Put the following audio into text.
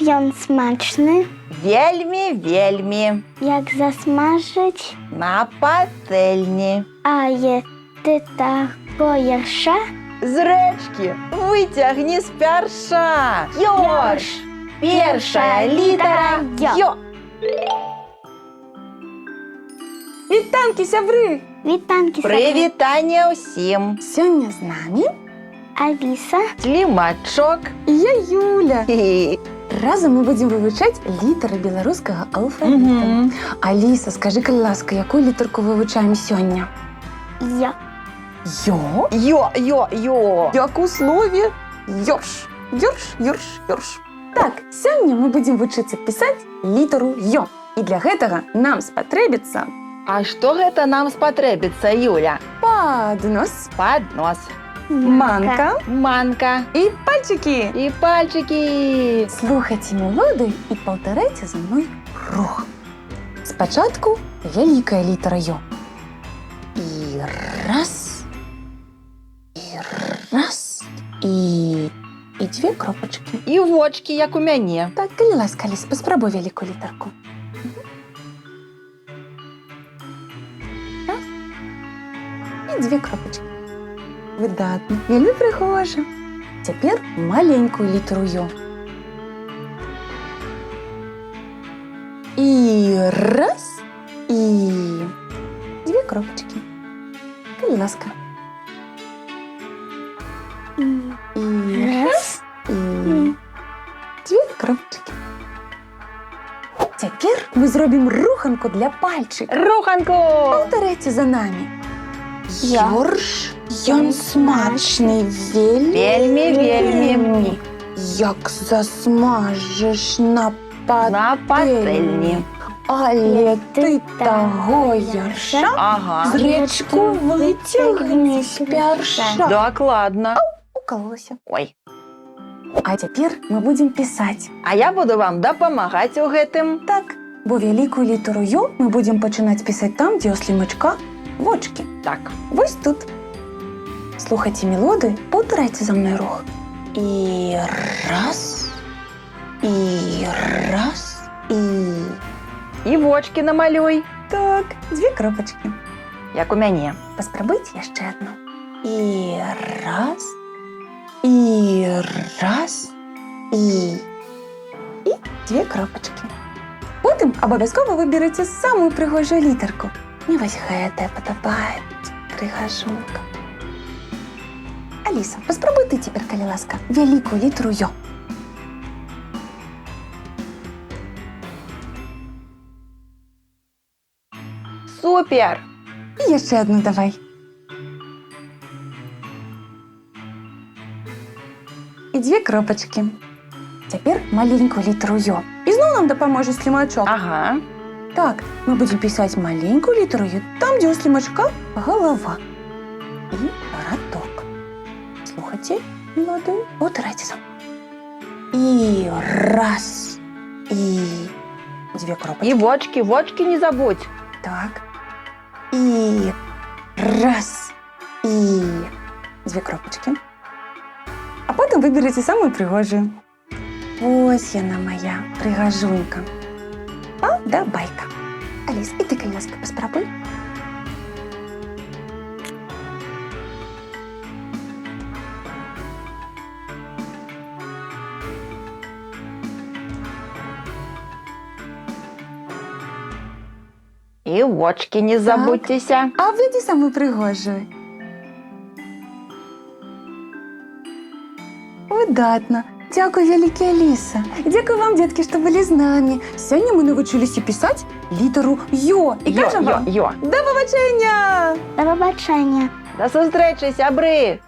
ж ён смачны? Вельмі, вельмі. Як засмажыць? На патэльні. А є ты таго яша? З рэчкі выцягні спярша. Ёрш. Першая літара Ё. Вітанкі, сябры! Вітанкі, Прывітанне ўсім. Сёння з намі Аліса. Слімачок. і я Юля. Хі-хі. Разам мы будзем вывучаць літары беларускага алфавіта. Аліса, скажы, калі ласка, якую літарку вывучаем сёння? Ё. Ё? Ё. Як у слове ёрш. Ёрш, ёрш, ёрш. Так, сёння мы будзем вучыцца пісаць літару Ё. І для гэтага нам спатрэбіцца А што гэта нам спатрэбіцца, Юля? паднос, Паднос. манка Манка. і пальчыкі. І пальчыкі. Слухайце мелодыю і паўтарайце за мной рух. Спачатку вялікая літара Ё. І раз, і раз, і дзве кропачкі. І вочкі, як у мяне. Так, калі ласка, Аліс, паспрабуй вялікую літарку. Раз. І дзве кропачкі. Выдатна, вельмі прыгожа. Цяпер маленькую літару Ё. І раз, і дзве кропачкі. Калі ласка. І раз, і дзве кропачкі. Цяпер мы зробім руханку для пальчыка. Руханку. Паўтарайце за намі. Ёрш, ён смачны, Вельмі, вельмі. Як засмажеш на На патэльні. Але ты таго яша Ага. з рэчку выцягні спярша. Дакладна. Укалолася. Ой. А цяпер мы будзем пісаць. А я буду вам дапамагаць у гэтым. Так, бо вялікую літару Ё мы будзем пачынаць пісаць там, дзе ў слімачка вочкі. Так. Вось тут. Слухайце мелодыю, паўтарайце за мной рух. І раз, і раз, і... І вочкі намалюй, Так, дзве кропачкі. як у мяне. Паспрабуйце яшчэ адну. І раз, і раз, і дзве кропачкі. Потым абавязкова выберыце самую прыгожую літарку. Мне вось гэтая падабаецца, прыгажунка. Аліса, паспрабуй ты цяпер, калі ласка, вялікую літару Ё. Супер! І яшчэ адну давай. І дзве кропачкі. Цяпер маленькую літару Ё. І зноў нам дапаможа слімачок. Ага. Так, мы будем писать маленькую литеру Ё, там, где у слимачка голова. И роток. Слухайте мелодию. Повторяйте за мной. И раз, и две кропочки. І вочки не забудь. Так. И раз, и две кропочки. А потом выберите самую пригожую. Ось яна моя пригожунька. А, да, байка. Аліс, і ти, калі ласка, паспрабуй. І вочки не забудьтеся. А выбі самую пригожую. Выдатна. Дякую, вялікі Аліса. І дякую вам, дзеткі, што былі з намі. Сёння мы навучыліся пісаць літару Ё. І кажам вам Ё. да пабачэння! Да пабачэння. До сустрэчы, сябры!